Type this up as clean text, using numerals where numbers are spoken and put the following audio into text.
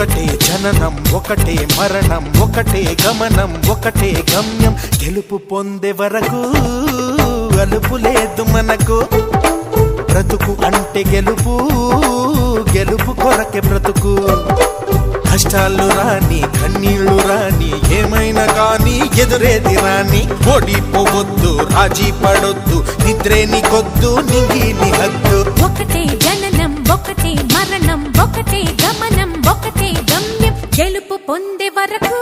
ఒకటే జననం ఒకటే మరణం ఒకటే గమనం ఒకటే గమ్యం గెలుపు పొందే వరకు అలుపు లేదు మనకు బ్రతుకు అంటే గెలుపు గెలుపు కొరకే బ్రతుకు కష్టాలు రాని కన్నీళ్లు రాని ఏమైనా కానీ ఎదురేది రాని ఓడిపోవద్దు రాజీ పడొద్దు నిద్రే నీకొద్దు నింగిని హద్దు ఒకటే జననం ఒకటే మరణం ఒకటే గమనం ఒకటే గమ్యం గెలుపు పొందే వరకు